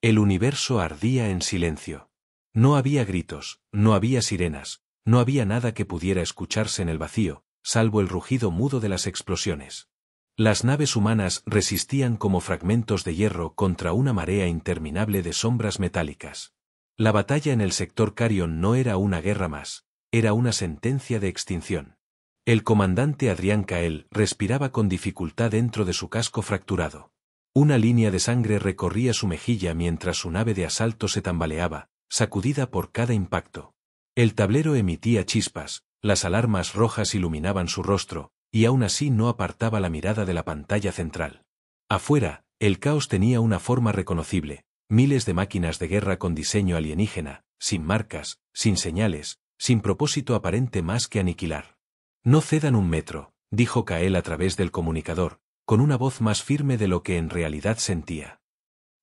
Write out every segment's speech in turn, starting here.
El universo ardía en silencio. No había gritos, no había sirenas, no había nada que pudiera escucharse en el vacío, salvo el rugido mudo de las explosiones. Las naves humanas resistían como fragmentos de hierro contra una marea interminable de sombras metálicas. La batalla en el sector Carion no era una guerra más, era una sentencia de extinción. El comandante Adrián Cael respiraba con dificultad dentro de su casco fracturado. Una línea de sangre recorría su mejilla mientras su nave de asalto se tambaleaba, sacudida por cada impacto. El tablero emitía chispas, las alarmas rojas iluminaban su rostro, y aún así no apartaba la mirada de la pantalla central. Afuera, el caos tenía una forma reconocible, miles de máquinas de guerra con diseño alienígena, sin marcas, sin señales, sin propósito aparente más que aniquilar. No cedan un metro, dijo Cael a través del comunicador, con una voz más firme de lo que en realidad sentía.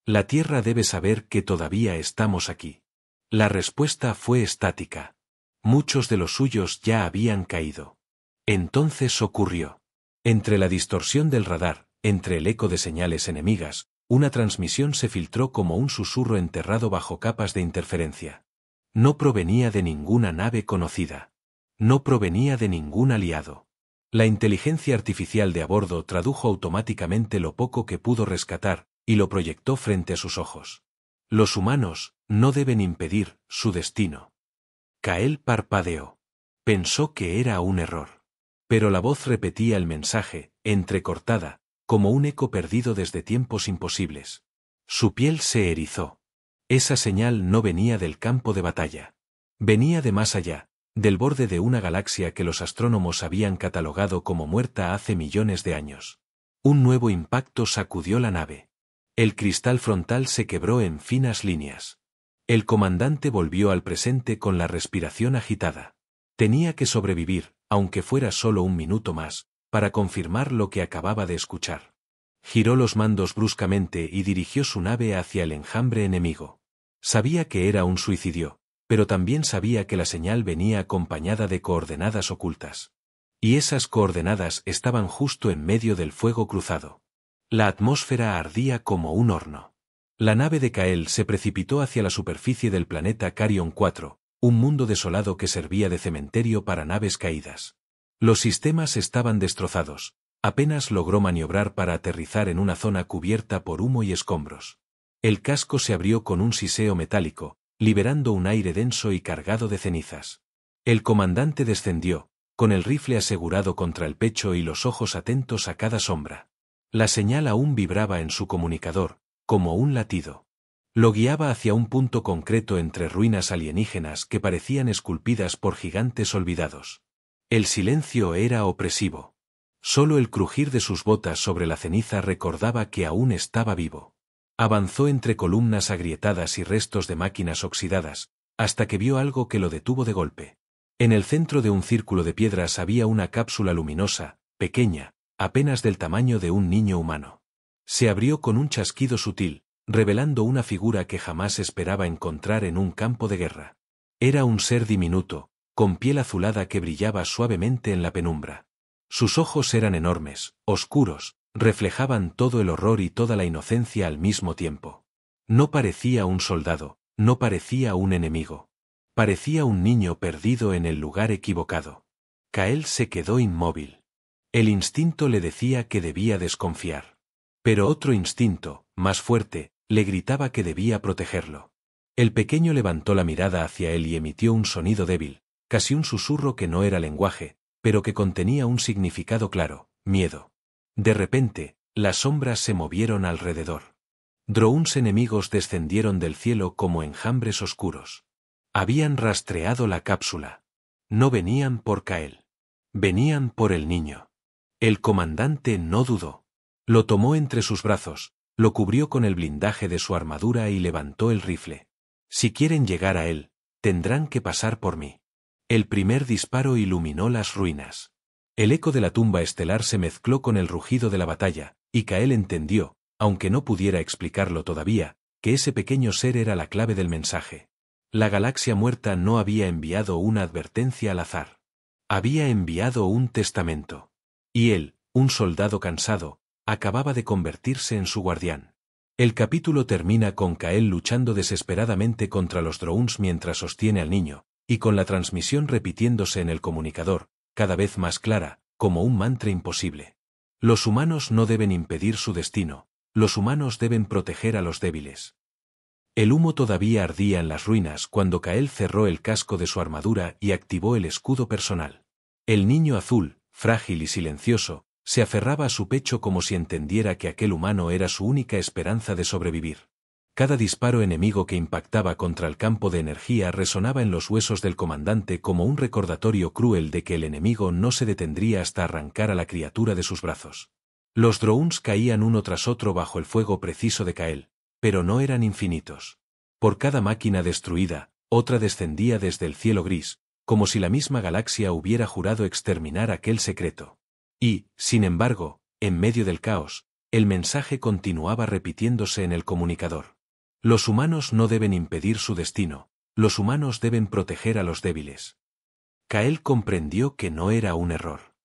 La Tierra debe saber que todavía estamos aquí. La respuesta fue estática. Muchos de los suyos ya habían caído. Entonces ocurrió. Entre la distorsión del radar, entre el eco de señales enemigas, una transmisión se filtró como un susurro enterrado bajo capas de interferencia. No provenía de ninguna nave conocida. No provenía de ningún aliado. La inteligencia artificial de a bordo tradujo automáticamente lo poco que pudo rescatar, y lo proyectó frente a sus ojos. Los humanos no deben impedir su destino. Cael parpadeó. Pensó que era un error. Pero la voz repetía el mensaje, entrecortada, como un eco perdido desde tiempos imposibles. Su piel se erizó. Esa señal no venía del campo de batalla. Venía de más allá, del borde de una galaxia que los astrónomos habían catalogado como muerta hace millones de años. Un nuevo impacto sacudió la nave. El cristal frontal se quebró en finas líneas. El comandante volvió al presente con la respiración agitada. Tenía que sobrevivir, aunque fuera solo un minuto más, para confirmar lo que acababa de escuchar. Giró los mandos bruscamente y dirigió su nave hacia el enjambre enemigo. Sabía que era un suicidio, pero también sabía que la señal venía acompañada de coordenadas ocultas. Y esas coordenadas estaban justo en medio del fuego cruzado. La atmósfera ardía como un horno. La nave de Cael se precipitó hacia la superficie del planeta Carion 4, un mundo desolado que servía de cementerio para naves caídas. Los sistemas estaban destrozados, apenas logró maniobrar para aterrizar en una zona cubierta por humo y escombros. El casco se abrió con un siseo metálico, liberando un aire denso y cargado de cenizas. El comandante descendió, con el rifle asegurado contra el pecho y los ojos atentos a cada sombra. La señal aún vibraba en su comunicador, como un latido. Lo guiaba hacia un punto concreto entre ruinas alienígenas que parecían esculpidas por gigantes olvidados. El silencio era opresivo. Solo el crujir de sus botas sobre la ceniza recordaba que aún estaba vivo. Avanzó entre columnas agrietadas y restos de máquinas oxidadas, hasta que vio algo que lo detuvo de golpe. En el centro de un círculo de piedras había una cápsula luminosa, pequeña, apenas del tamaño de un niño humano. Se abrió con un chasquido sutil, revelando una figura que jamás esperaba encontrar en un campo de guerra. Era un ser diminuto, con piel azulada que brillaba suavemente en la penumbra. Sus ojos eran enormes, oscuros, reflejaban todo el horror y toda la inocencia al mismo tiempo. No parecía un soldado, no parecía un enemigo. Parecía un niño perdido en el lugar equivocado. Cael se quedó inmóvil. El instinto le decía que debía desconfiar. Pero otro instinto, más fuerte, le gritaba que debía protegerlo. El pequeño levantó la mirada hacia él y emitió un sonido débil, casi un susurro que no era lenguaje, pero que contenía un significado claro: miedo. De repente, las sombras se movieron alrededor. Drones enemigos descendieron del cielo como enjambres oscuros. Habían rastreado la cápsula. No venían por Cael. Venían por el niño. El comandante no dudó. Lo tomó entre sus brazos, lo cubrió con el blindaje de su armadura y levantó el rifle. Si quieren llegar a él, tendrán que pasar por mí. El primer disparo iluminó las ruinas. El eco de la tumba estelar se mezcló con el rugido de la batalla, y Cael entendió, aunque no pudiera explicarlo todavía, que ese pequeño ser era la clave del mensaje. La galaxia muerta no había enviado una advertencia al azar. Había enviado un testamento. Y él, un soldado cansado, acababa de convertirse en su guardián. El capítulo termina con Kael luchando desesperadamente contra los drones mientras sostiene al niño, y con la transmisión repitiéndose en el comunicador, cada vez más clara, como un mantra imposible. Los humanos no deben impedir su destino, los humanos deben proteger a los débiles. El humo todavía ardía en las ruinas cuando Kael cerró el casco de su armadura y activó el escudo personal. El niño azul, frágil y silencioso, se aferraba a su pecho como si entendiera que aquel humano era su única esperanza de sobrevivir. Cada disparo enemigo que impactaba contra el campo de energía resonaba en los huesos del comandante como un recordatorio cruel de que el enemigo no se detendría hasta arrancar a la criatura de sus brazos. Los drones caían uno tras otro bajo el fuego preciso de Kael, pero no eran infinitos. Por cada máquina destruida, otra descendía desde el cielo gris, como si la misma galaxia hubiera jurado exterminar aquel secreto. Y, sin embargo, en medio del caos, el mensaje continuaba repitiéndose en el comunicador. Los humanos no deben impedir su destino, los humanos deben proteger a los débiles. Kael comprendió que no era un error.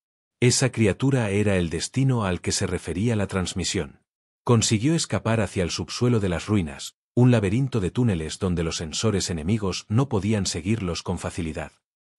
Esa criatura era el destino al que se refería la transmisión. Consiguió escapar hacia el subsuelo de las ruinas, un laberinto de túneles donde los sensores enemigos no podían seguirlos con facilidad.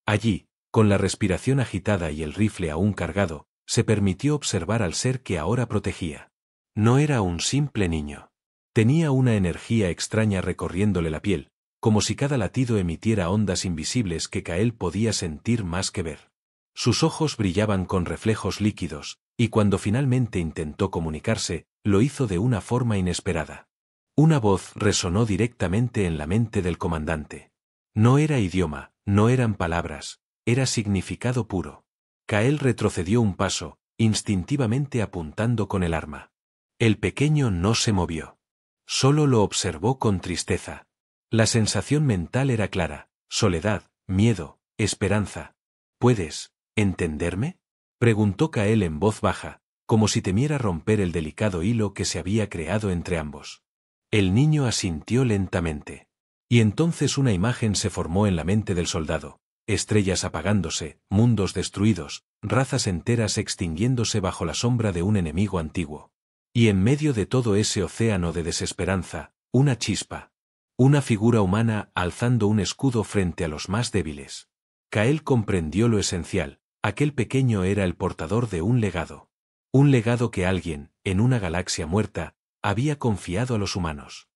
Allí, con la respiración agitada y el rifle aún cargado, se permitió observar al ser que ahora protegía. No era un simple niño. Tenía una energía extraña recorriéndole la piel, como si cada latido emitiera ondas invisibles que Kael podía sentir más que ver. Sus ojos brillaban con reflejos líquidos, y cuando finalmente intentó comunicarse, lo hizo de una forma inesperada. Una voz resonó directamente en la mente del comandante. No era idioma, no eran palabras, era significado puro. Kael retrocedió un paso, instintivamente apuntando con el arma. El pequeño no se movió. Solo lo observó con tristeza. La sensación mental era clara: soledad, miedo, esperanza. ¿Puedes entenderme?, preguntó Kael en voz baja, como si temiera romper el delicado hilo que se había creado entre ambos. El niño asintió lentamente. Y entonces una imagen se formó en la mente del soldado: estrellas apagándose, mundos destruidos, razas enteras extinguiéndose bajo la sombra de un enemigo antiguo. Y en medio de todo ese océano de desesperanza, una chispa. Una figura humana alzando un escudo frente a los más débiles. Kael comprendió lo esencial: aquel pequeño era el portador de un legado. Un legado que alguien, en una galaxia muerta, había confiado a los humanos.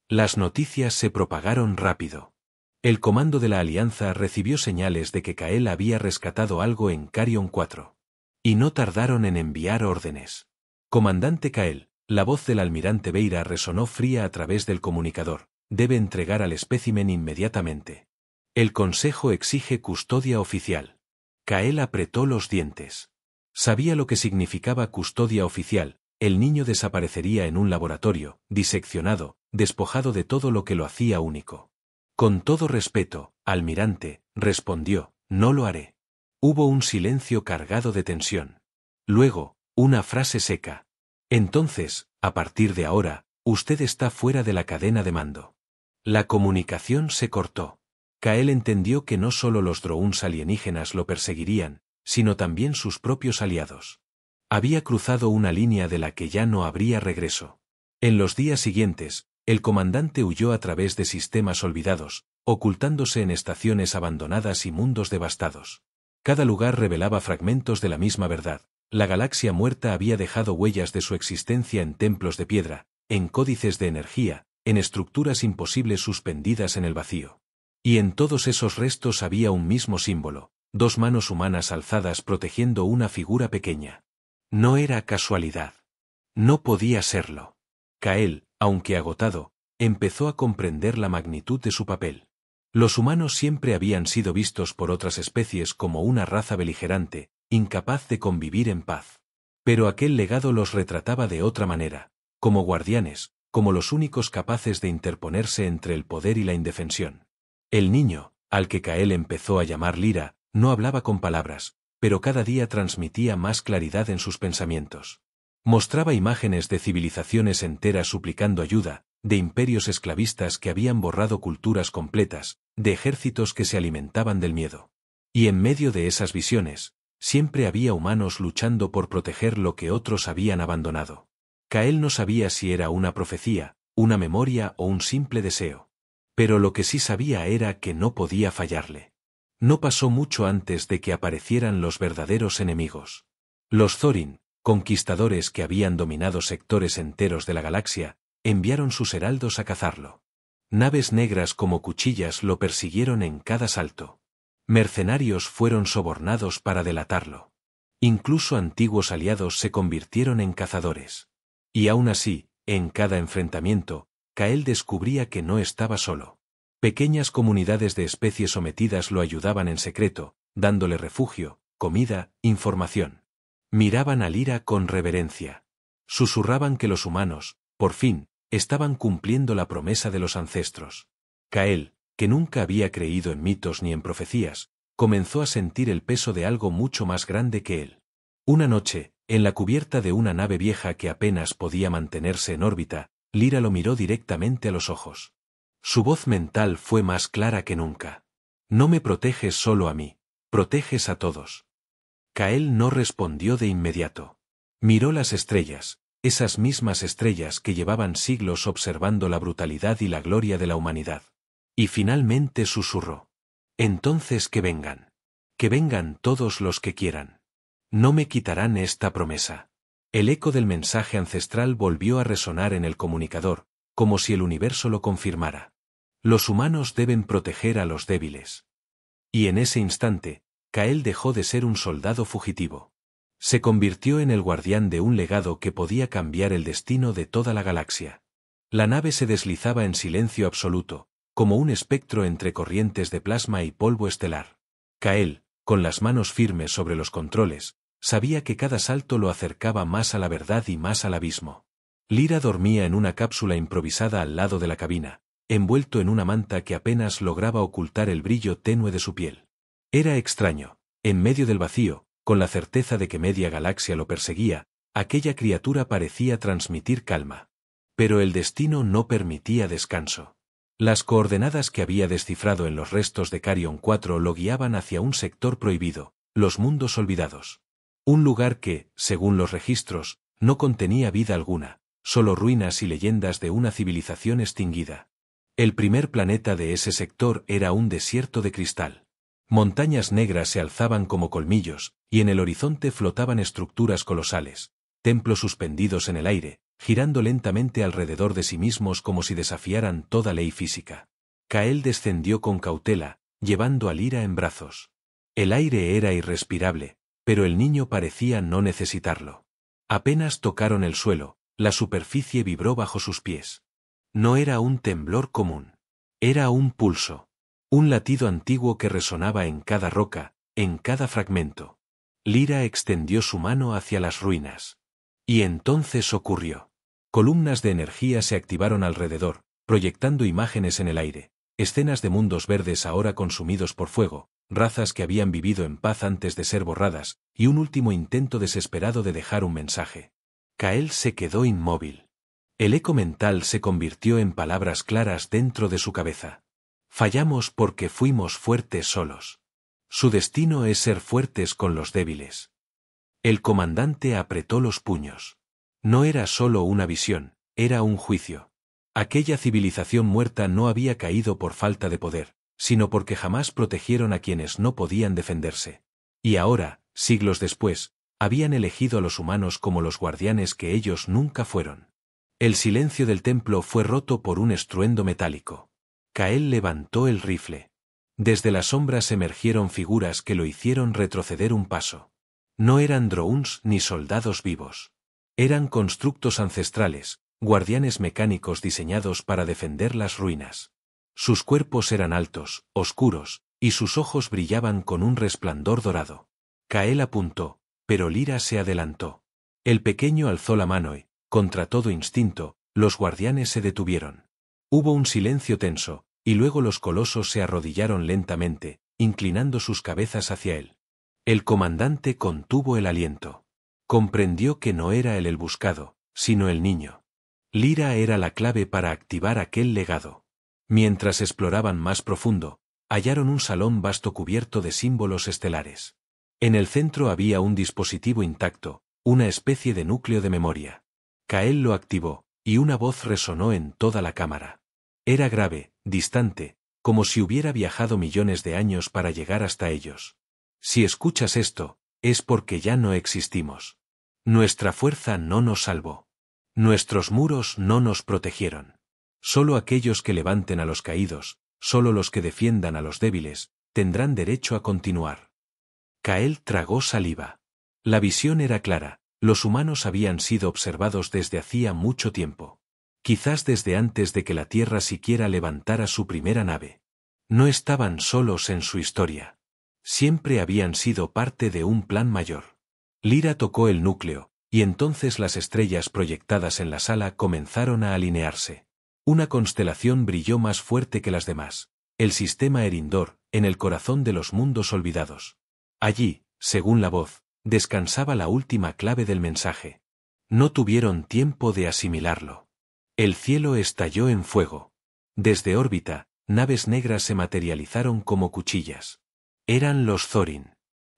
Las noticias se propagaron rápido. El comando de la Alianza recibió señales de que Kael había rescatado algo en Carrion 4. Y no tardaron en enviar órdenes. Comandante Kael, la voz del almirante Beira resonó fría a través del comunicador: debe entregar al espécimen inmediatamente. El Consejo exige custodia oficial. Kael apretó los dientes. Sabía lo que significaba custodia oficial: el niño desaparecería en un laboratorio, diseccionado, despojado de todo lo que lo hacía único. Con todo respeto, almirante, respondió, no lo haré. Hubo un silencio cargado de tensión. Luego, una frase seca. Entonces, a partir de ahora, usted está fuera de la cadena de mando. La comunicación se cortó. Kael entendió que no solo los drones alienígenas lo perseguirían, sino también sus propios aliados. Había cruzado una línea de la que ya no habría regreso. En los días siguientes, el comandante huyó a través de sistemas olvidados, ocultándose en estaciones abandonadas y mundos devastados. Cada lugar revelaba fragmentos de la misma verdad: la galaxia muerta había dejado huellas de su existencia en templos de piedra, en códices de energía, en estructuras imposibles suspendidas en el vacío. Y en todos esos restos había un mismo símbolo: dos manos humanas alzadas protegiendo una figura pequeña. No era casualidad. No podía serlo. Kael, aunque agotado, empezó a comprender la magnitud de su papel. Los humanos siempre habían sido vistos por otras especies como una raza beligerante, incapaz de convivir en paz. Pero aquel legado los retrataba de otra manera, como guardianes, como los únicos capaces de interponerse entre el poder y la indefensión. El niño, al que Kael empezó a llamar Lyra, no hablaba con palabras, pero cada día transmitía más claridad en sus pensamientos. Mostraba imágenes de civilizaciones enteras suplicando ayuda, de imperios esclavistas que habían borrado culturas completas, de ejércitos que se alimentaban del miedo. Y en medio de esas visiones, siempre había humanos luchando por proteger lo que otros habían abandonado. Kael no sabía si era una profecía, una memoria o un simple deseo. Pero lo que sí sabía era que no podía fallarle. No pasó mucho antes de que aparecieran los verdaderos enemigos. Los Thorin, conquistadores que habían dominado sectores enteros de la galaxia, enviaron sus heraldos a cazarlo. Naves negras como cuchillas lo persiguieron en cada salto. Mercenarios fueron sobornados para delatarlo. Incluso antiguos aliados se convirtieron en cazadores. Y aún así, en cada enfrentamiento, Kael descubría que no estaba solo. Pequeñas comunidades de especies sometidas lo ayudaban en secreto, dándole refugio, comida, información. Miraban a Lyra con reverencia. Susurraban que los humanos, por fin, estaban cumpliendo la promesa de los ancestros. Kael, que nunca había creído en mitos ni en profecías, comenzó a sentir el peso de algo mucho más grande que él. Una noche, en la cubierta de una nave vieja que apenas podía mantenerse en órbita, Lyra lo miró directamente a los ojos. Su voz mental fue más clara que nunca. No me proteges solo a mí, proteges a todos. Kael no respondió de inmediato. Miró las estrellas, esas mismas estrellas que llevaban siglos observando la brutalidad y la gloria de la humanidad. Y finalmente susurró. Entonces que vengan todos los que quieran. No me quitarán esta promesa. El eco del mensaje ancestral volvió a resonar en el comunicador, como si el universo lo confirmara. Los humanos deben proteger a los débiles. Y en ese instante, Kael dejó de ser un soldado fugitivo. Se convirtió en el guardián de un legado que podía cambiar el destino de toda la galaxia. La nave se deslizaba en silencio absoluto, como un espectro entre corrientes de plasma y polvo estelar. Kael, con las manos firmes sobre los controles, sabía que cada salto lo acercaba más a la verdad y más al abismo. Lyra dormía en una cápsula improvisada al lado de la cabina, envuelto en una manta que apenas lograba ocultar el brillo tenue de su piel. Era extraño, en medio del vacío, con la certeza de que media galaxia lo perseguía, aquella criatura parecía transmitir calma. Pero el destino no permitía descanso. Las coordenadas que había descifrado en los restos de Carrion 4 lo guiaban hacia un sector prohibido, los mundos olvidados. Un lugar que, según los registros, no contenía vida alguna, solo ruinas y leyendas de una civilización extinguida. El primer planeta de ese sector era un desierto de cristal. Montañas negras se alzaban como colmillos, y en el horizonte flotaban estructuras colosales, templos suspendidos en el aire, girando lentamente alrededor de sí mismos como si desafiaran toda ley física. Kael descendió con cautela, llevando a Lyra en brazos. El aire era irrespirable, pero el niño parecía no necesitarlo. Apenas tocaron el suelo, la superficie vibró bajo sus pies. No era un temblor común. Era un pulso. Un latido antiguo que resonaba en cada roca, en cada fragmento. Lyra extendió su mano hacia las ruinas. Y entonces ocurrió. Columnas de energía se activaron alrededor, proyectando imágenes en el aire, escenas de mundos verdes ahora consumidos por fuego, razas que habían vivido en paz antes de ser borradas, y un último intento desesperado de dejar un mensaje. Kael se quedó inmóvil. El eco mental se convirtió en palabras claras dentro de su cabeza. Fallamos porque fuimos fuertes solos. Su destino es ser fuertes con los débiles. El comandante apretó los puños. No era solo una visión, era un juicio. Aquella civilización muerta no había caído por falta de poder, sino porque jamás protegieron a quienes no podían defenderse. Y ahora, siglos después, habían elegido a los humanos como los guardianes que ellos nunca fueron. El silencio del templo fue roto por un estruendo metálico. Kael levantó el rifle. Desde las sombras emergieron figuras que lo hicieron retroceder un paso. No eran drones ni soldados vivos. Eran constructos ancestrales, guardianes mecánicos diseñados para defender las ruinas. Sus cuerpos eran altos, oscuros, y sus ojos brillaban con un resplandor dorado. Kael apuntó, pero Lyra se adelantó. El pequeño alzó la mano y, contra todo instinto, los guardianes se detuvieron. Hubo un silencio tenso, y luego los colosos se arrodillaron lentamente, inclinando sus cabezas hacia él. El comandante contuvo el aliento. Comprendió que no era él el buscado, sino el niño. Lyra era la clave para activar aquel legado. Mientras exploraban más profundo, hallaron un salón vasto cubierto de símbolos estelares. En el centro había un dispositivo intacto, una especie de núcleo de memoria. Kael lo activó, y una voz resonó en toda la cámara. Era grave, distante, como si hubiera viajado millones de años para llegar hasta ellos. Si escuchas esto, es porque ya no existimos. Nuestra fuerza no nos salvó. Nuestros muros no nos protegieron. Solo aquellos que levanten a los caídos, solo los que defiendan a los débiles, tendrán derecho a continuar. Kael tragó saliva. La visión era clara, los humanos habían sido observados desde hacía mucho tiempo. Quizás desde antes de que la Tierra siquiera levantara su primera nave. No estaban solos en su historia. Siempre habían sido parte de un plan mayor. Lyra tocó el núcleo, y entonces las estrellas proyectadas en la sala comenzaron a alinearse. Una constelación brilló más fuerte que las demás, el sistema Erindor, en el corazón de los mundos olvidados. Allí, según la voz, descansaba la última clave del mensaje. No tuvieron tiempo de asimilarlo. El cielo estalló en fuego. Desde órbita, naves negras se materializaron como cuchillas. Eran los Thorin.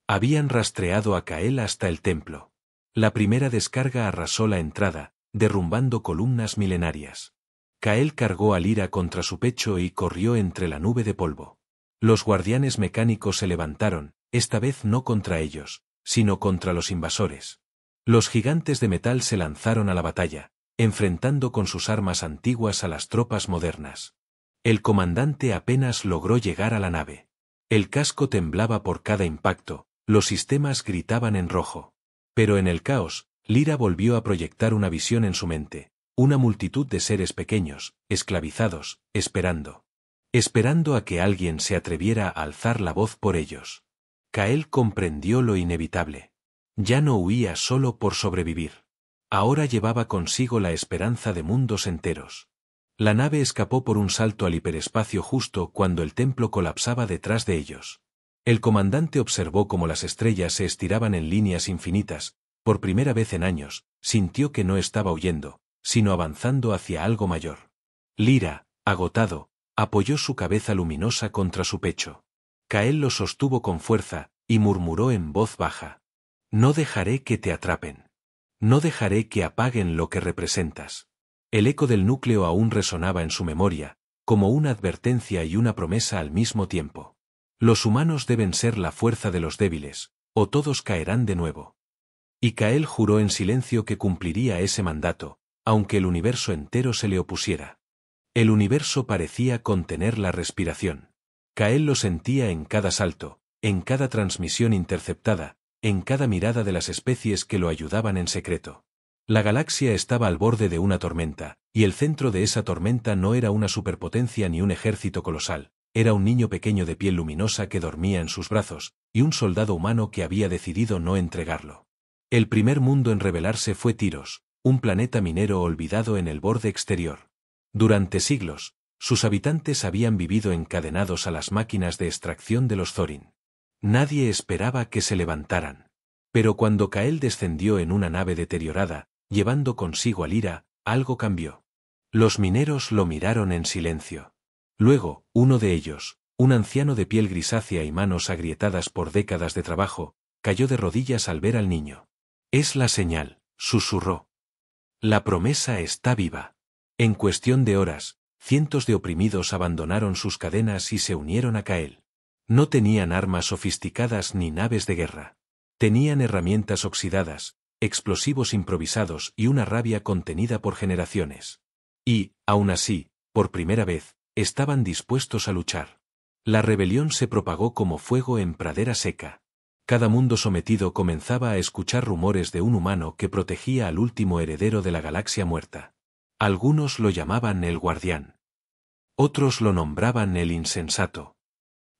Habían rastreado a Kael hasta el templo. La primera descarga arrasó la entrada, derrumbando columnas milenarias. Kael cargó a Lyra contra su pecho y corrió entre la nube de polvo. Los guardianes mecánicos se levantaron, esta vez no contra ellos, sino contra los invasores. Los gigantes de metal se lanzaron a la batalla, enfrentando con sus armas antiguas a las tropas modernas. El comandante apenas logró llegar a la nave. El casco temblaba por cada impacto, los sistemas gritaban en rojo. Pero en el caos, Lyra volvió a proyectar una visión en su mente, una multitud de seres pequeños, esclavizados, esperando. Esperando a que alguien se atreviera a alzar la voz por ellos. Kael comprendió lo inevitable. Ya no huía solo por sobrevivir. Ahora llevaba consigo la esperanza de mundos enteros. La nave escapó por un salto al hiperespacio justo cuando el templo colapsaba detrás de ellos. El comandante observó cómo las estrellas se estiraban en líneas infinitas, por primera vez en años, sintió que no estaba huyendo, sino avanzando hacia algo mayor. Lyra, agotado, apoyó su cabeza luminosa contra su pecho. Kael lo sostuvo con fuerza, y murmuró en voz baja. No dejaré que te atrapen. No dejaré que apaguen lo que representas. El eco del núcleo aún resonaba en su memoria, como una advertencia y una promesa al mismo tiempo. Los humanos deben ser la fuerza de los débiles, o todos caerán de nuevo. Y Kael juró en silencio que cumpliría ese mandato, aunque el universo entero se le opusiera. El universo parecía contener la respiración. Kael lo sentía en cada salto, en cada transmisión interceptada, en cada mirada de las especies que lo ayudaban en secreto. La galaxia estaba al borde de una tormenta, y el centro de esa tormenta no era una superpotencia ni un ejército colosal, era un niño pequeño de piel luminosa que dormía en sus brazos, y un soldado humano que había decidido no entregarlo. El primer mundo en rebelarse fue Tiros, un planeta minero olvidado en el borde exterior. Durante siglos, sus habitantes habían vivido encadenados a las máquinas de extracción de los Thorin. Nadie esperaba que se levantaran. Pero cuando Kael descendió en una nave deteriorada, llevando consigo a Lyra, algo cambió. Los mineros lo miraron en silencio. Luego, uno de ellos, un anciano de piel grisácea y manos agrietadas por décadas de trabajo, cayó de rodillas al ver al niño. Es la señal, susurró. La promesa está viva. En cuestión de horas, cientos de oprimidos abandonaron sus cadenas y se unieron a Kael. No tenían armas sofisticadas ni naves de guerra. Tenían herramientas oxidadas, explosivos improvisados y una rabia contenida por generaciones. Y, aún así, por primera vez, estaban dispuestos a luchar. La rebelión se propagó como fuego en pradera seca. Cada mundo sometido comenzaba a escuchar rumores de un humano que protegía al último heredero de la galaxia muerta. Algunos lo llamaban el guardián. Otros lo nombraban el insensato.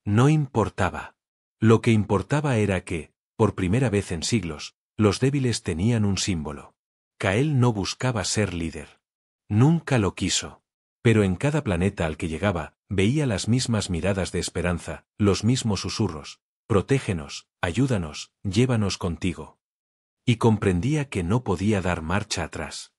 No importaba. Lo que importaba era que, por primera vez en siglos, los débiles tenían un símbolo. Kael no buscaba ser líder. Nunca lo quiso. Pero en cada planeta al que llegaba, veía las mismas miradas de esperanza, los mismos susurros: protégenos, ayúdanos, llévanos contigo. Y comprendía que no podía dar marcha atrás.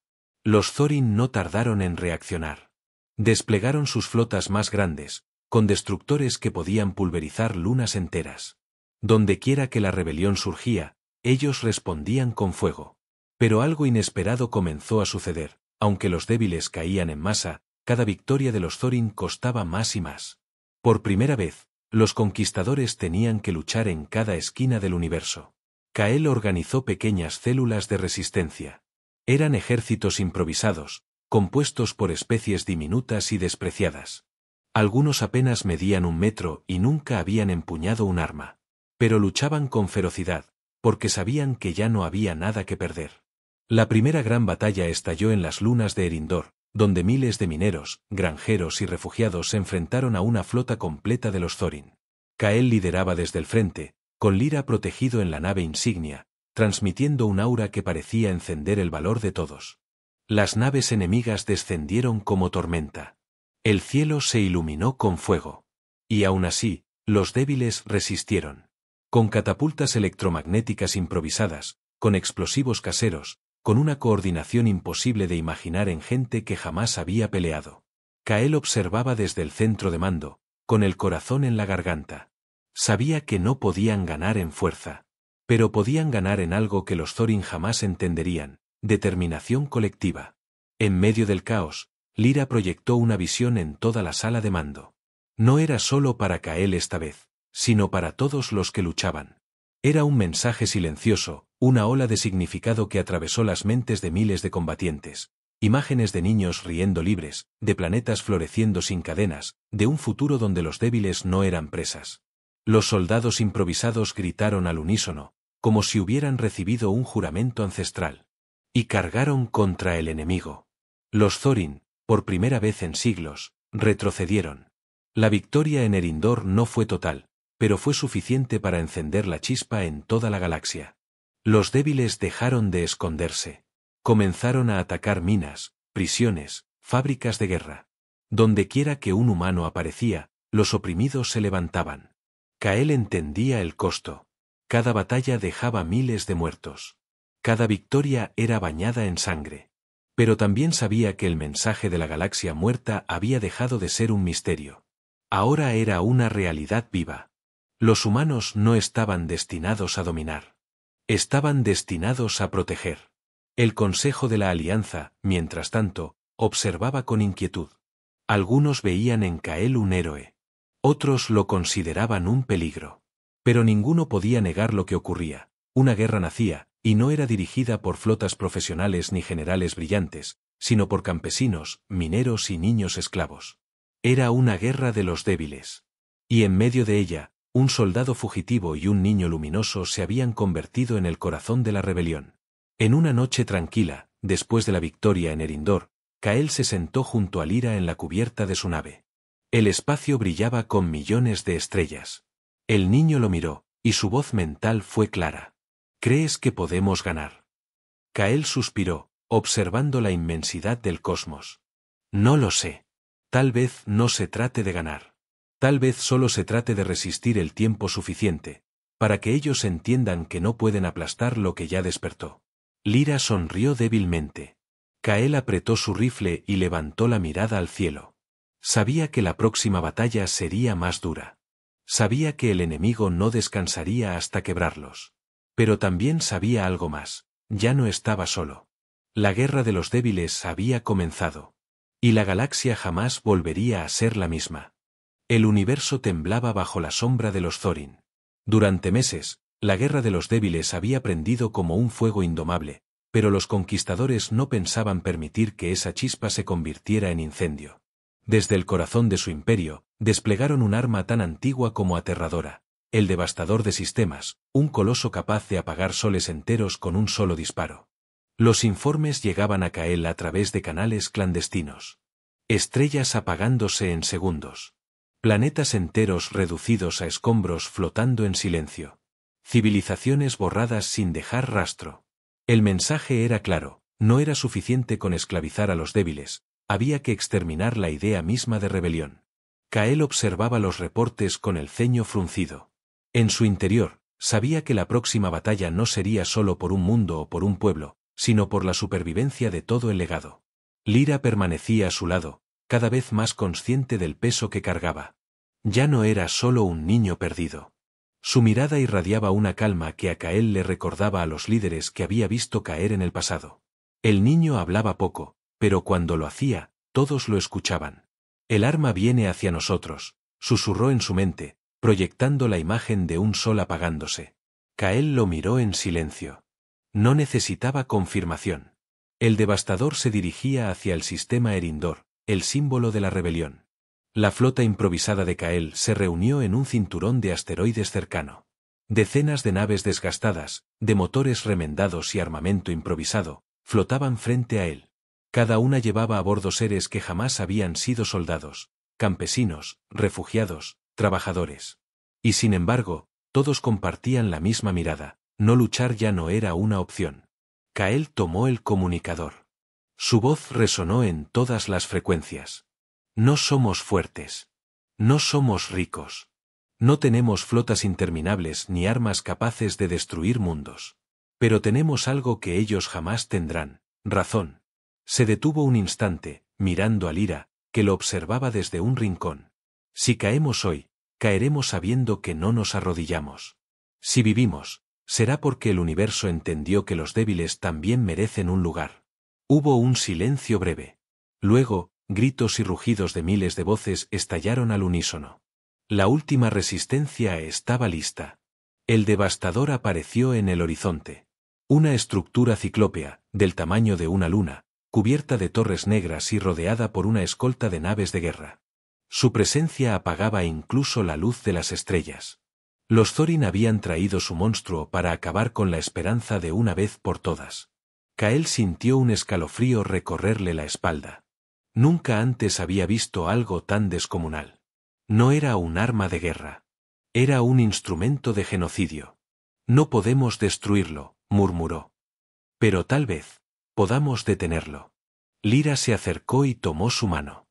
Los Thorin no tardaron en reaccionar. Desplegaron sus flotas más grandes, con destructores que podían pulverizar lunas enteras. Dondequiera que la rebelión surgía, ellos respondían con fuego. Pero algo inesperado comenzó a suceder. Aunque los débiles caían en masa, cada victoria de los Thorin costaba más y más. Por primera vez, los conquistadores tenían que luchar en cada esquina del universo. Kael organizó pequeñas células de resistencia. Eran ejércitos improvisados, compuestos por especies diminutas y despreciadas. Algunos apenas medían 1 metro y nunca habían empuñado un arma. Pero luchaban con ferocidad, porque sabían que ya no había nada que perder. La primera gran batalla estalló en las lunas de Erindor, donde miles de mineros, granjeros y refugiados se enfrentaron a una flota completa de los Thorin. Kael lideraba desde el frente, con Lyra protegido en la nave insignia, transmitiendo un aura que parecía encender el valor de todos. Las naves enemigas descendieron como tormenta. El cielo se iluminó con fuego. Y aún así, los débiles resistieron. Con catapultas electromagnéticas improvisadas, con explosivos caseros, con una coordinación imposible de imaginar en gente que jamás había peleado. Kael observaba desde el centro de mando, con el corazón en la garganta. Sabía que no podían ganar en fuerza. Pero podían ganar en algo que los Thorin jamás entenderían: determinación colectiva. En medio del caos, Lyra proyectó una visión en toda la sala de mando. No era solo para Kael esta vez, sino para todos los que luchaban. Era un mensaje silencioso, una ola de significado que atravesó las mentes de miles de combatientes. Imágenes de niños riendo libres, de planetas floreciendo sin cadenas, de un futuro donde los débiles no eran presas. Los soldados improvisados gritaron al unísono, como si hubieran recibido un juramento ancestral. Y cargaron contra el enemigo. Los Thorin, por primera vez en siglos, retrocedieron. La victoria en Erindor no fue total, pero fue suficiente para encender la chispa en toda la galaxia. Los débiles dejaron de esconderse. Comenzaron a atacar minas, prisiones, fábricas de guerra. Dondequiera que un humano aparecía, los oprimidos se levantaban. Kael entendía el costo. Cada batalla dejaba miles de muertos. Cada victoria era bañada en sangre. Pero también sabía que el mensaje de la galaxia muerta había dejado de ser un misterio. Ahora era una realidad viva. Los humanos no estaban destinados a dominar. Estaban destinados a proteger. El Consejo de la Alianza, mientras tanto, observaba con inquietud. Algunos veían en Kael un héroe. Otros lo consideraban un peligro. Pero ninguno podía negar lo que ocurría. Una guerra nacía, y no era dirigida por flotas profesionales ni generales brillantes, sino por campesinos, mineros y niños esclavos. Era una guerra de los débiles. Y en medio de ella, un soldado fugitivo y un niño luminoso se habían convertido en el corazón de la rebelión. En una noche tranquila, después de la victoria en Erindor, Kael se sentó junto a Lyra en la cubierta de su nave. El espacio brillaba con millones de estrellas. El niño lo miró, y su voz mental fue clara. ¿Crees que podemos ganar? Kael suspiró, observando la inmensidad del cosmos. No lo sé. Tal vez no se trate de ganar. Tal vez solo se trate de resistir el tiempo suficiente, para que ellos entiendan que no pueden aplastar lo que ya despertó. Lyra sonrió débilmente. Kael apretó su rifle y levantó la mirada al cielo. Sabía que la próxima batalla sería más dura. Sabía que el enemigo no descansaría hasta quebrarlos. Pero también sabía algo más: ya no estaba solo. La guerra de los débiles había comenzado. Y la galaxia jamás volvería a ser la misma. El universo temblaba bajo la sombra de los Thorin. Durante meses, la guerra de los débiles había prendido como un fuego indomable, pero los conquistadores no pensaban permitir que esa chispa se convirtiera en incendio. Desde el corazón de su imperio, desplegaron un arma tan antigua como aterradora: el devastador de sistemas, un coloso capaz de apagar soles enteros con un solo disparo. Los informes llegaban a Kael a través de canales clandestinos. Estrellas apagándose en segundos. Planetas enteros reducidos a escombros flotando en silencio. Civilizaciones borradas sin dejar rastro. El mensaje era claro: no era suficiente con esclavizar a los débiles, había que exterminar la idea misma de rebelión. Kael observaba los reportes con el ceño fruncido. En su interior, sabía que la próxima batalla no sería solo por un mundo o por un pueblo, sino por la supervivencia de todo el legado. Lyra permanecía a su lado, cada vez más consciente del peso que cargaba. Ya no era solo un niño perdido. Su mirada irradiaba una calma que a Kael le recordaba a los líderes que había visto caer en el pasado. El niño hablaba poco, pero cuando lo hacía, todos lo escuchaban. El arma viene hacia nosotros, susurró en su mente, proyectando la imagen de un sol apagándose. Kael lo miró en silencio. No necesitaba confirmación. El devastador se dirigía hacia el sistema Erindor, el símbolo de la rebelión. La flota improvisada de Kael se reunió en un cinturón de asteroides cercano. Decenas de naves desgastadas, de motores remendados y armamento improvisado, flotaban frente a él. Cada una llevaba a bordo seres que jamás habían sido soldados, campesinos, refugiados, trabajadores. Y sin embargo, todos compartían la misma mirada, no luchar ya no era una opción. Kael tomó el comunicador. Su voz resonó en todas las frecuencias. No somos fuertes. No somos ricos. No tenemos flotas interminables ni armas capaces de destruir mundos. Pero tenemos algo que ellos jamás tendrán, razón. Se detuvo un instante, mirando a Lyra, que lo observaba desde un rincón. Si caemos hoy, caeremos sabiendo que no nos arrodillamos. Si vivimos, será porque el universo entendió que los débiles también merecen un lugar. Hubo un silencio breve. Luego, gritos y rugidos de miles de voces estallaron al unísono. La última resistencia estaba lista. El devastador apareció en el horizonte. Una estructura ciclópea, del tamaño de una luna, cubierta de torres negras y rodeada por una escolta de naves de guerra. Su presencia apagaba incluso la luz de las estrellas. Los Thorin habían traído su monstruo para acabar con la esperanza de una vez por todas. Kael sintió un escalofrío recorrerle la espalda. Nunca antes había visto algo tan descomunal. No era un arma de guerra. Era un instrumento de genocidio. No podemos destruirlo, murmuró. Pero tal vez podamos detenerlo. Lyra se acercó y tomó su mano.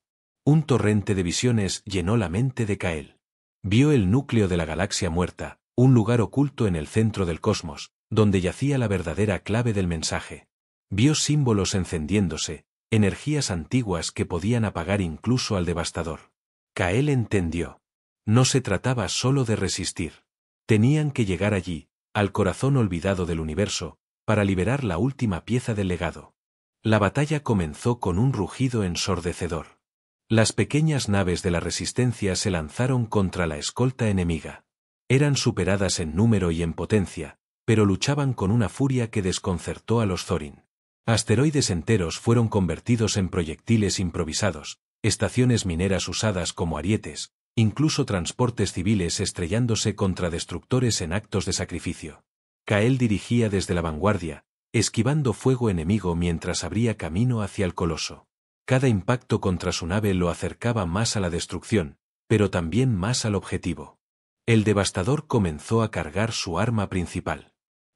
Un torrente de visiones llenó la mente de Kael. Vio el núcleo de la galaxia muerta, un lugar oculto en el centro del cosmos, donde yacía la verdadera clave del mensaje. Vio símbolos encendiéndose, energías antiguas que podían apagar incluso al devastador. Kael entendió. No se trataba solo de resistir. Tenían que llegar allí, al corazón olvidado del universo, para liberar la última pieza del legado. La batalla comenzó con un rugido ensordecedor. Las pequeñas naves de la Resistencia se lanzaron contra la escolta enemiga. Eran superadas en número y en potencia, pero luchaban con una furia que desconcertó a los Thorin. Asteroides enteros fueron convertidos en proyectiles improvisados, estaciones mineras usadas como arietes, incluso transportes civiles estrellándose contra destructores en actos de sacrificio. Kael dirigía desde la vanguardia, esquivando fuego enemigo mientras abría camino hacia el coloso. Cada impacto contra su nave lo acercaba más a la destrucción, pero también más al objetivo. El devastador comenzó a cargar su arma principal.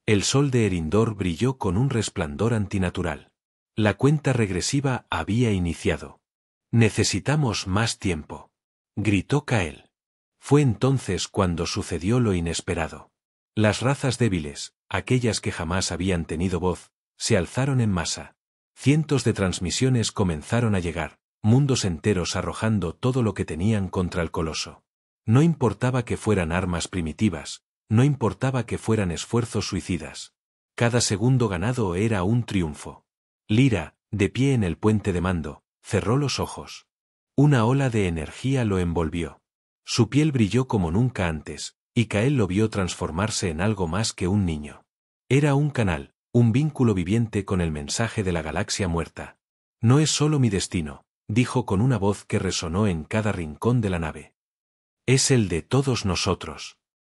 El sol de Erindor brilló con un resplandor antinatural. La cuenta regresiva había iniciado. «Necesitamos más tiempo», gritó Kael. Fue entonces cuando sucedió lo inesperado. Las razas débiles, aquellas que jamás habían tenido voz, se alzaron en masa. Cientos de transmisiones comenzaron a llegar, mundos enteros arrojando todo lo que tenían contra el coloso. No importaba que fueran armas primitivas, no importaba que fueran esfuerzos suicidas. Cada segundo ganado era un triunfo. Lyra, de pie en el puente de mando, cerró los ojos. Una ola de energía lo envolvió. Su piel brilló como nunca antes, y Kael lo vio transformarse en algo más que un niño. Era un canal, un vínculo viviente con el mensaje de la galaxia muerta. «No es solo mi destino», dijo con una voz que resonó en cada rincón de la nave. «Es el de todos nosotros».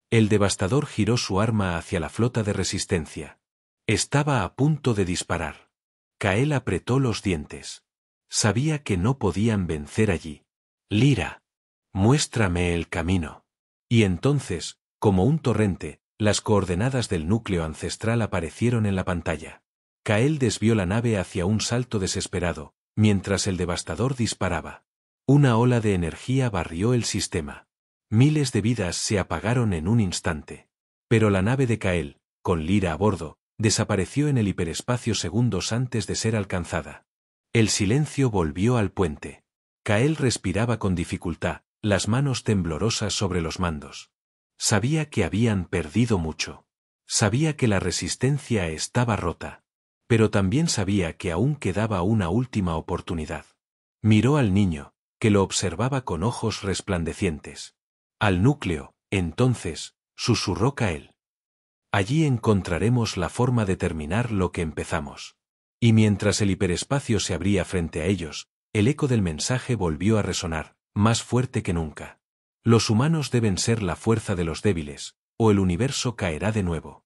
El devastador giró su arma hacia la flota de Resistencia. Estaba a punto de disparar. Kael apretó los dientes. Sabía que no podían vencer allí. «Lyra, muéstrame el camino». Y entonces, como un torrente, las coordenadas del núcleo ancestral aparecieron en la pantalla. Kael desvió la nave hacia un salto desesperado, mientras el devastador disparaba. Una ola de energía barrió el sistema. Miles de vidas se apagaron en un instante. Pero la nave de Kael, con Lyra a bordo, desapareció en el hiperespacio segundos antes de ser alcanzada. El silencio volvió al puente. Kael respiraba con dificultad, las manos temblorosas sobre los mandos. Sabía que habían perdido mucho. Sabía que la resistencia estaba rota. Pero también sabía que aún quedaba una última oportunidad. Miró al niño, que lo observaba con ojos resplandecientes. Al núcleo, entonces, susurró Kael. Allí encontraremos la forma de terminar lo que empezamos. Y mientras el hiperespacio se abría frente a ellos, el eco del mensaje volvió a resonar, más fuerte que nunca. Los humanos deben ser la fuerza de los débiles, o el universo caerá de nuevo.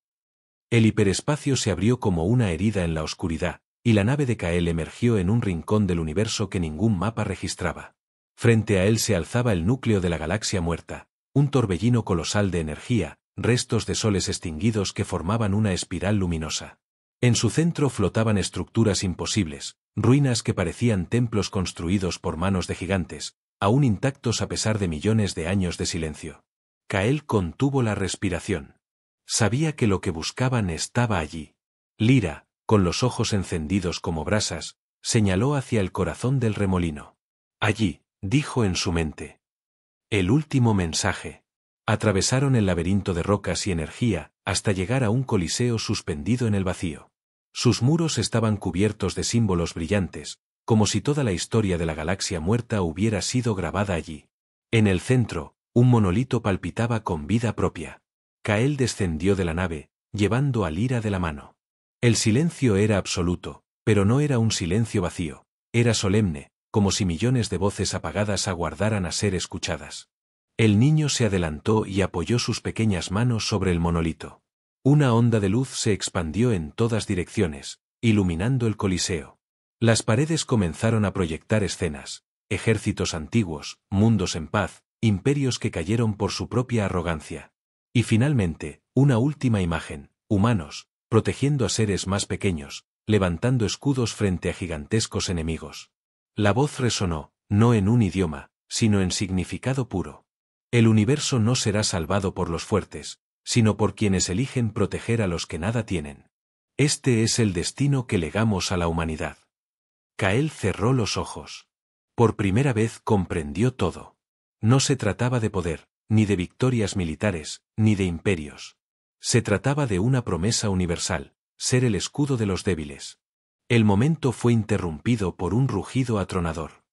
El hiperespacio se abrió como una herida en la oscuridad, y la nave de Kael emergió en un rincón del universo que ningún mapa registraba. Frente a él se alzaba el núcleo de la galaxia muerta, un torbellino colosal de energía, restos de soles extinguidos que formaban una espiral luminosa. En su centro flotaban estructuras imposibles, ruinas que parecían templos construidos por manos de gigantes, aún intactos a pesar de millones de años de silencio. Kael contuvo la respiración. Sabía que lo que buscaban estaba allí. Lyra, con los ojos encendidos como brasas, señaló hacia el corazón del remolino. Allí, dijo en su mente. El último mensaje. Atravesaron el laberinto de rocas y energía, hasta llegar a un coliseo suspendido en el vacío. Sus muros estaban cubiertos de símbolos brillantes, como si toda la historia de la galaxia muerta hubiera sido grabada allí. En el centro, un monolito palpitaba con vida propia. Kael descendió de la nave, llevando a Lyra de la mano. El silencio era absoluto, pero no era un silencio vacío, era solemne, como si millones de voces apagadas aguardaran a ser escuchadas. El niño se adelantó y apoyó sus pequeñas manos sobre el monolito. Una onda de luz se expandió en todas direcciones, iluminando el coliseo. Las paredes comenzaron a proyectar escenas, ejércitos antiguos, mundos en paz, imperios que cayeron por su propia arrogancia. Y finalmente, una última imagen, humanos, protegiendo a seres más pequeños, levantando escudos frente a gigantescos enemigos. La voz resonó, no en un idioma, sino en significado puro. El universo no será salvado por los fuertes, sino por quienes eligen proteger a los que nada tienen. Este es el destino que legamos a la humanidad. Kael cerró los ojos. Por primera vez comprendió todo. No se trataba de poder, ni de victorias militares, ni de imperios. Se trataba de una promesa universal, ser el escudo de los débiles. El momento fue interrumpido por un rugido atronador.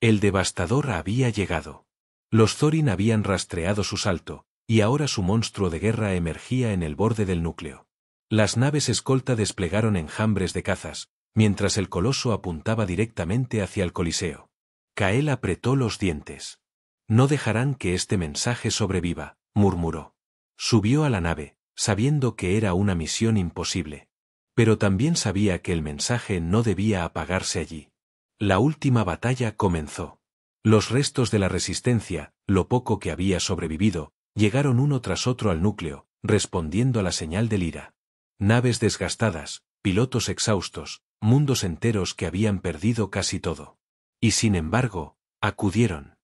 El devastador había llegado. Los Thorin habían rastreado su salto, y ahora su monstruo de guerra emergía en el borde del núcleo. Las naves escolta desplegaron enjambres de cazas, mientras el coloso apuntaba directamente hacia el coliseo. Kael apretó los dientes. No dejarán que este mensaje sobreviva, murmuró. Subió a la nave, sabiendo que era una misión imposible. Pero también sabía que el mensaje no debía apagarse allí. La última batalla comenzó. Los restos de la resistencia, lo poco que había sobrevivido, llegaron uno tras otro al núcleo, respondiendo a la señal de Lyra. Naves desgastadas, pilotos exhaustos, mundos enteros que habían perdido casi todo. Y sin embargo, acudieron.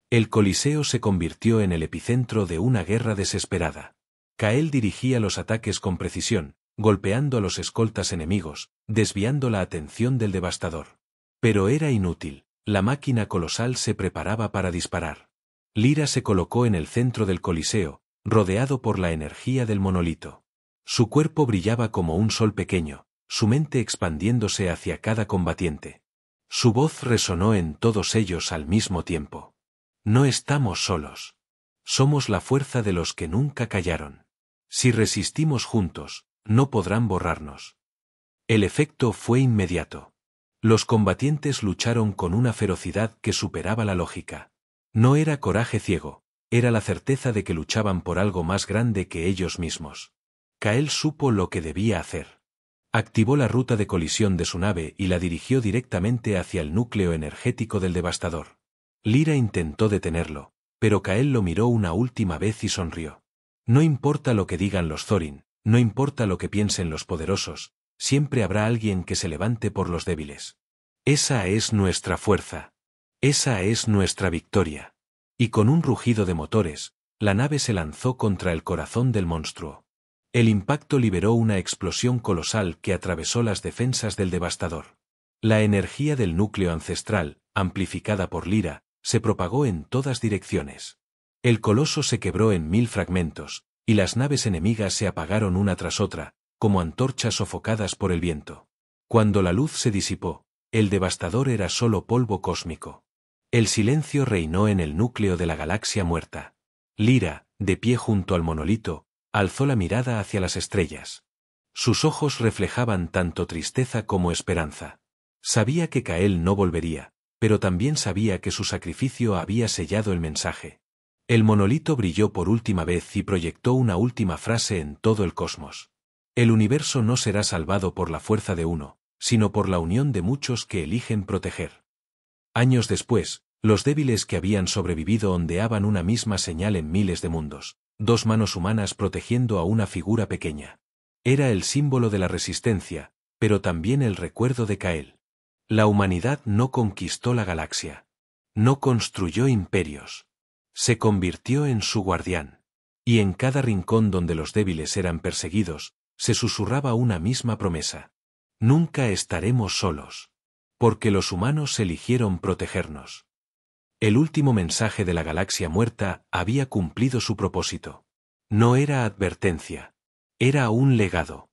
El Coliseo se convirtió en el epicentro de una guerra desesperada. Kael dirigía los ataques con precisión, golpeando a los escoltas enemigos, desviando la atención del devastador. Pero era inútil, la máquina colosal se preparaba para disparar. Lyra se colocó en el centro del Coliseo, rodeado por la energía del monolito. Su cuerpo brillaba como un sol pequeño, su mente expandiéndose hacia cada combatiente. Su voz resonó en todos ellos al mismo tiempo. No estamos solos. Somos la fuerza de los que nunca callaron. Si resistimos juntos, no podrán borrarnos. El efecto fue inmediato. Los combatientes lucharon con una ferocidad que superaba la lógica. No era coraje ciego, era la certeza de que luchaban por algo más grande que ellos mismos. Kael supo lo que debía hacer. Activó la ruta de colisión de su nave y la dirigió directamente hacia el núcleo energético del devastador. Lyra intentó detenerlo, pero Kael lo miró una última vez y sonrió. No importa lo que digan los Thorin, no importa lo que piensen los poderosos, siempre habrá alguien que se levante por los débiles. Esa es nuestra fuerza. Esa es nuestra victoria. Y con un rugido de motores, la nave se lanzó contra el corazón del monstruo. El impacto liberó una explosión colosal que atravesó las defensas del devastador. La energía del núcleo ancestral, amplificada por Lyra, se propagó en todas direcciones. El coloso se quebró en 1000 fragmentos, y las naves enemigas se apagaron una tras otra, como antorchas sofocadas por el viento. Cuando la luz se disipó, el devastador era solo polvo cósmico. El silencio reinó en el núcleo de la galaxia muerta. Lyra, de pie junto al monolito, alzó la mirada hacia las estrellas. Sus ojos reflejaban tanto tristeza como esperanza. Sabía que Kael no volvería, pero también sabía que su sacrificio había sellado el mensaje. El monolito brilló por última vez y proyectó una última frase en todo el cosmos. El universo no será salvado por la fuerza de uno, sino por la unión de muchos que eligen proteger. Años después, los débiles que habían sobrevivido ondeaban una misma señal en miles de mundos, 2 manos humanas protegiendo a una figura pequeña. Era el símbolo de la resistencia, pero también el recuerdo de Kael. La humanidad no conquistó la galaxia. No construyó imperios. Se convirtió en su guardián. Y en cada rincón donde los débiles eran perseguidos, se susurraba una misma promesa. Nunca estaremos solos. Porque los humanos eligieron protegernos. El último mensaje de la galaxia muerta había cumplido su propósito. No era advertencia. Era un legado.